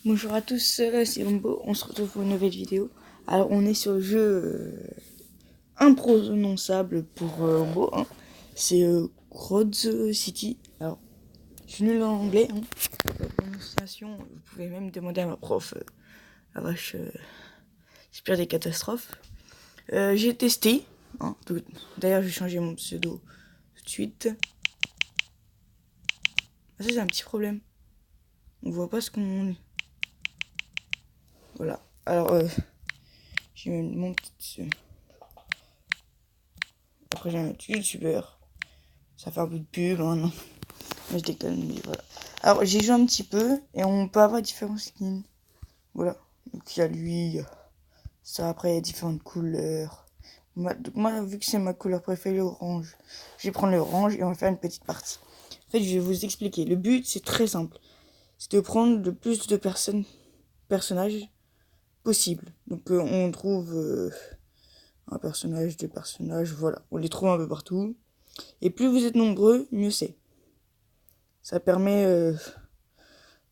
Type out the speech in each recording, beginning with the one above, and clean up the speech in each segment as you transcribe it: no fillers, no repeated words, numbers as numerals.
Bonjour à tous, c'est Ombo, on se retrouve pour une nouvelle vidéo. Alors on est sur le jeu imprononçable pour Ombo, hein. C'est Crods City. Alors je suis nul en anglais, hein. La prononciation, vous pouvez même demander à ma prof. La vache, c'est pire des catastrophes. J'ai testé, hein. D'ailleurs j'ai changé mon pseudo tout de suite. Ah, ça c'est un petit problème. On voit pas ce qu'on... Voilà. Alors j'ai mon petit... Après j'ai un petit youtubeur. Ça fait un peu de pub, hein, non. Je déconne, mais voilà. Alors j'ai joué un petit peu et on peut avoir différents skins. Voilà. Donc il y a lui, ça après il y a différentes couleurs. Donc moi vu que c'est ma couleur préférée, orange, je vais prendre l'orange et on va faire une petite partie. En fait je vais vous expliquer. Le but c'est très simple. C'est de prendre le plus de personnages possible. Donc on trouve un personnage, deux personnages, voilà. On les trouve un peu partout. Et plus vous êtes nombreux, mieux c'est. Ça permet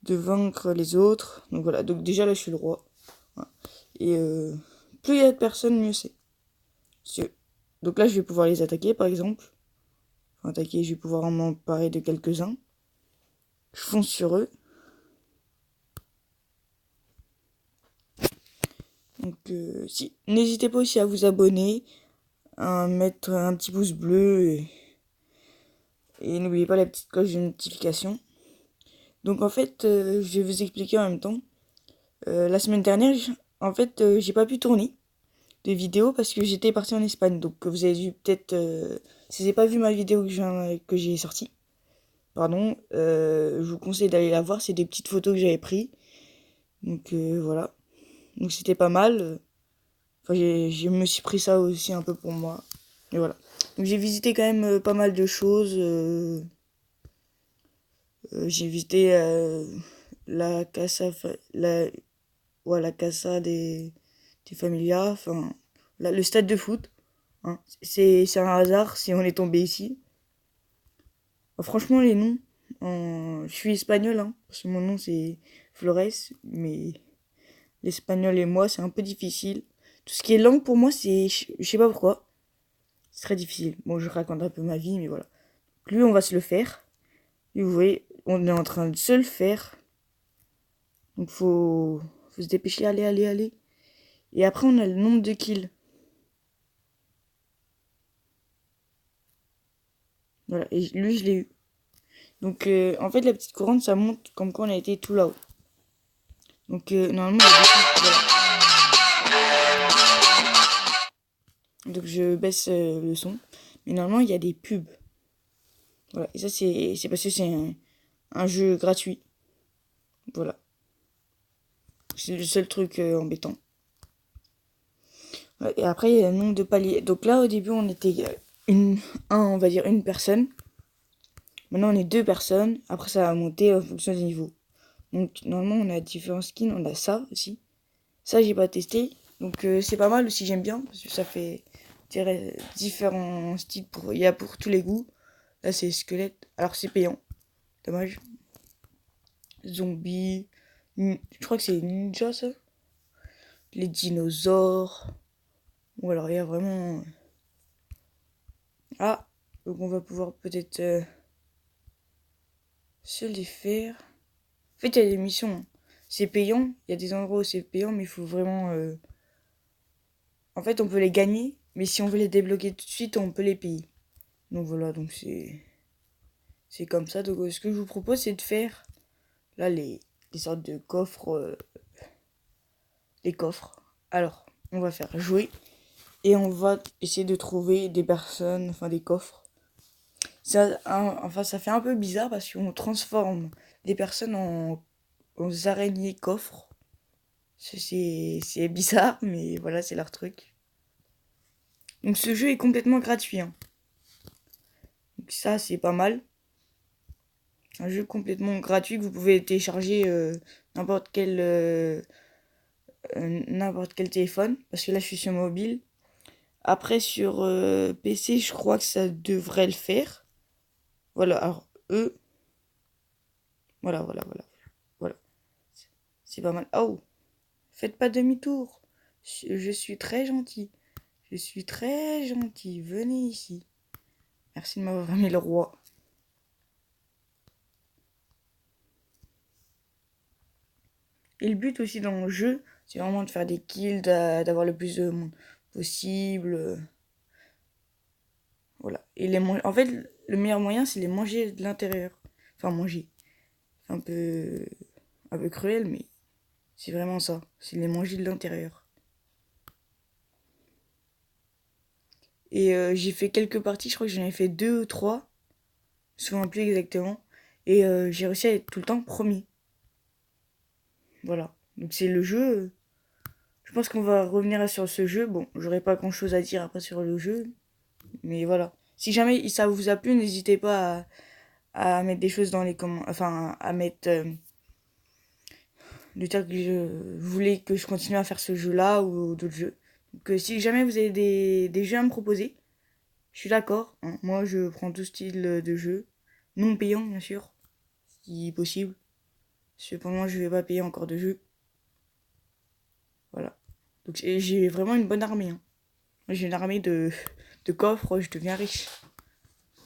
de vaincre les autres. Donc voilà, donc déjà là je suis le roi. Voilà. Et plus il y a de personnes, mieux c'est. Donc là je vais pouvoir les attaquer par exemple. Enfin, attaquer, je vais pouvoir m'emparer de quelques-uns. Je fonce sur eux. Donc si, n'hésitez pas aussi à vous abonner, à mettre un petit pouce bleu et n'oubliez pas la petite cloche de notification. Donc en fait, je vais vous expliquer en même temps. La semaine dernière, en fait, j'ai pas pu tourner de vidéos parce que j'étais parti en Espagne. Donc vous avez vu peut-être... si vous n'avez pas vu ma vidéo que j'ai sortie, pardon, je vous conseille d'aller la voir. C'est des petites photos que j'avais prises. Donc voilà. Donc c'était pas mal. Enfin, je me suis pris ça aussi un peu pour moi. Et voilà. Donc j'ai visité quand même pas mal de choses. J'ai visité la casa, la casa des Familias, enfin le stade de foot. Hein. C'est un hasard si on est tombé ici. Franchement, les noms, je suis espagnol, hein, parce que mon nom c'est Flores, mais l'espagnol et moi c'est un peu difficile. Tout ce qui est langue pour moi, je sais pas pourquoi, c'est très difficile. Bon, je raconte un peu ma vie, mais voilà. Lui, on va se le faire. Et vous voyez, on est en train de se le faire. Donc faut se dépêcher, allez, allez, allez. Et après, on a le nombre de kills. Voilà, et lui, je l'ai eu. Donc, en fait, la petite couronne, ça monte comme quand on a été tout là-haut. Donc, normalement, il y a des trucs, voilà. Donc, je baisse le son. Mais normalement, il y a des pubs. Voilà, et ça, c'est parce que c'est un jeu gratuit. Voilà. C'est le seul truc embêtant. Ouais, et après, il y a le nombre de paliers. Donc là, au début, on était on va dire une personne. Maintenant, on est deux personnes. Après, ça va monter en fonction des niveaux. Donc, normalement, on a différents skins. On a ça aussi. Ça, j'ai pas testé. Donc, c'est pas mal aussi, j'aime bien. Parce que ça fait différents styles. Il y a pour tous les goûts. Là, c'est squelette. Alors, c'est payant. Dommage. Zombie. Je crois que c'est ninja, ça. Les dinosaures. Ou alors, il y a vraiment... Ah, donc on va pouvoir peut-être se les faire. En fait, il y a des missions. C'est payant. Il y a des endroits où c'est payant, mais il faut vraiment... En fait, on peut les gagner, mais si on veut les débloquer tout de suite, on peut les payer. Donc voilà, donc c'est comme ça. Donc ce que je vous propose, c'est de faire là les sortes de coffres. Les coffres. Alors, on va faire jouer. Et on va essayer de trouver des personnes, enfin des coffres. Enfin, ça fait un peu bizarre parce qu'on transforme des personnes en araignées coffres. C'est bizarre, mais voilà, c'est leur truc. Donc ce jeu est complètement gratuit, hein. Donc ça, c'est pas mal. Un jeu complètement gratuit que vous pouvez télécharger n'importe quel téléphone. Parce que là, je suis sur mobile. Après, sur PC, je crois que ça devrait le faire. Voilà, alors eux... Voilà. c'est pas mal. Oh, faites pas demi-tour. Je suis très gentil. Je suis très gentil. Venez ici. Merci de m'avoir mis le roi. Et le but aussi dans le jeu, c'est vraiment de faire des kills, d'avoir le plus de monde possible. Voilà. Et en fait, le meilleur moyen, c'est les manger de l'intérieur. Enfin, manger. C'est un peu cruel, mais c'est vraiment ça. C'est les manger de l'intérieur. Et j'ai fait quelques parties, je crois que j'en ai fait 2 ou 3. Je me souviens plus exactement. Et j'ai réussi à être tout le temps premier. Voilà. Donc c'est le jeu. Je pense qu'on va revenir sur ce jeu. Bon, j'aurais pas grand chose à dire après sur le jeu. Mais voilà. Si jamais ça vous a plu, n'hésitez pas à mettre des choses dans les commentaires. Enfin, à mettre. De dire que je voulais que je continue à faire ce jeu-là ou d'autres jeux. Donc si jamais vous avez des jeux à me proposer, je suis d'accord. Hein. Moi, je prends tout style de jeu. Non payant, bien sûr. Si possible. Cependant, je vais pas payer encore de jeux. Voilà. Donc j'ai vraiment une bonne armée. Hein. J'ai une armée de coffres, je deviens riche.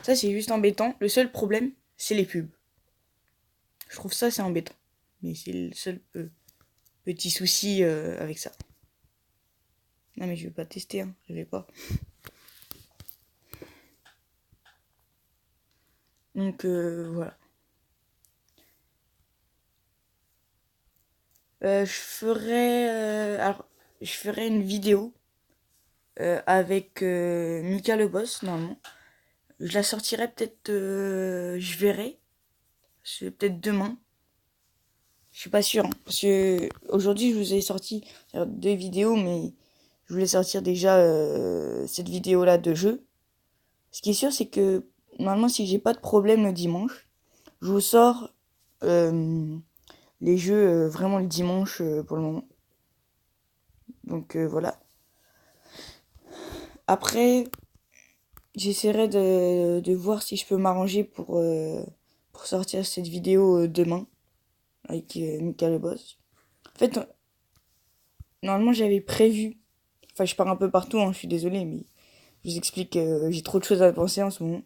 Ça, c'est juste embêtant. Le seul problème, c'est les pubs. Je trouve ça, c'est embêtant. Mais c'est le seul petit souci avec ça. Non, mais je vais pas tester, hein. Je vais pas. Donc, voilà. Je ferai une vidéo avec Mika le boss, normalement. Je la sortirai peut-être, je verrai. C'est peut-être demain. Je suis pas sûre, hein, parce que aujourd'hui je vous ai sorti 2 vidéos, mais je voulais sortir déjà cette vidéo-là de jeu. Ce qui est sûr, c'est que normalement, si j'ai pas de problème le dimanche, je vous sors les jeux vraiment le dimanche pour le moment. Donc voilà. Après, j'essaierai de voir si je peux m'arranger pour sortir cette vidéo demain avec Mika le boss. En fait, normalement j'avais prévu. Enfin, je pars un peu partout, hein, je suis désolée, mais je vous explique, j'ai trop de choses à penser en ce moment.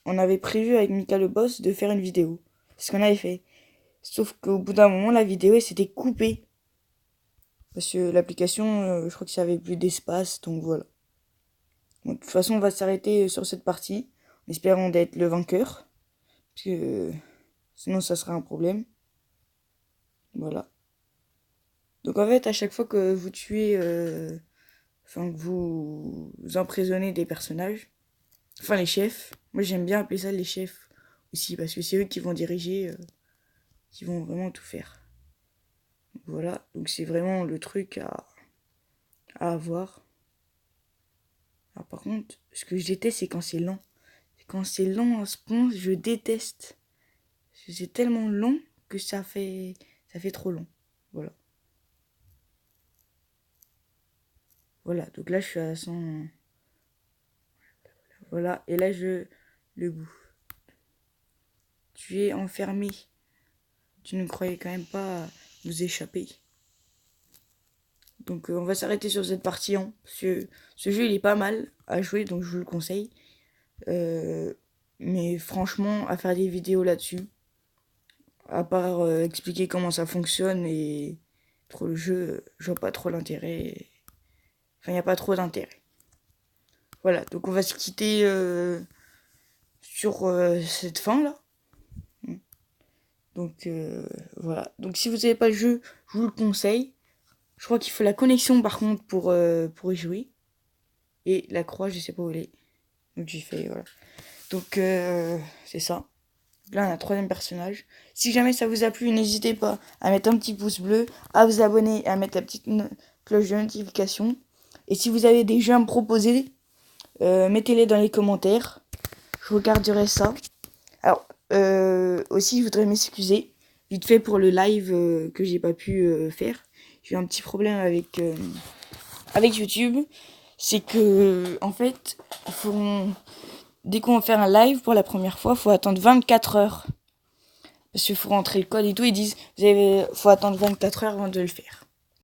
On avait prévu avec Mika le boss de faire une vidéo. C'est ce qu'on avait fait. Sauf qu'au bout d'un moment, la vidéo elle s'était coupée. Parce que l'application, je crois que ça avait plus d'espace, donc voilà. Bon, de toute façon, on va s'arrêter sur cette partie, en espérant d'être le vainqueur. Parce que sinon, ça sera un problème. Voilà. Donc en fait, à chaque fois que vous tuez, enfin que vous emprisonnez des personnages, enfin les chefs, moi j'aime bien appeler ça les chefs aussi, parce que c'est eux qui vont diriger, qui vont vraiment tout faire. Voilà, donc c'est vraiment le truc à avoir. Alors par contre, ce que je déteste, c'est quand c'est lent. Quand c'est lent en spawn, je déteste. C'est tellement long que ça fait trop long. Voilà. Voilà, donc là je suis à 100. Voilà, et là le bout. Tu es enfermé. Tu ne croyais quand même pas nous échapper. Donc on va s'arrêter sur cette partie. Hein, parce que ce jeu il est pas mal à jouer, donc je vous le conseille. Mais franchement, à faire des vidéos là-dessus, à part expliquer comment ça fonctionne et trop le jeu, je vois pas trop l'intérêt. Enfin, il n'y a pas trop d'intérêt. Voilà, donc on va se quitter sur cette fin là. Donc voilà. Donc si vous n'avez pas le jeu, je vous le conseille. Je crois qu'il faut la connexion par contre pour y jouer. Et la croix, je sais pas où elle est. Donc j'ai fait, voilà. Donc c'est ça. Là, on a un 3e personnage. Si jamais ça vous a plu, n'hésitez pas à mettre un petit pouce bleu, à vous abonner et à mettre la petite cloche de notification. Et si vous avez des jeux à me proposer, mettez-les dans les commentaires. Je regarderai ça. Alors, aussi, je voudrais m'excuser vite fait pour le live que j'ai pas pu faire. J'ai eu un petit problème avec YouTube. C'est que, en fait, dès qu'on va faire un live pour la première fois, il faut attendre 24 heures. parce qu'il faut rentrer le code et tout, ils disent, faut attendre 24 heures avant de le faire.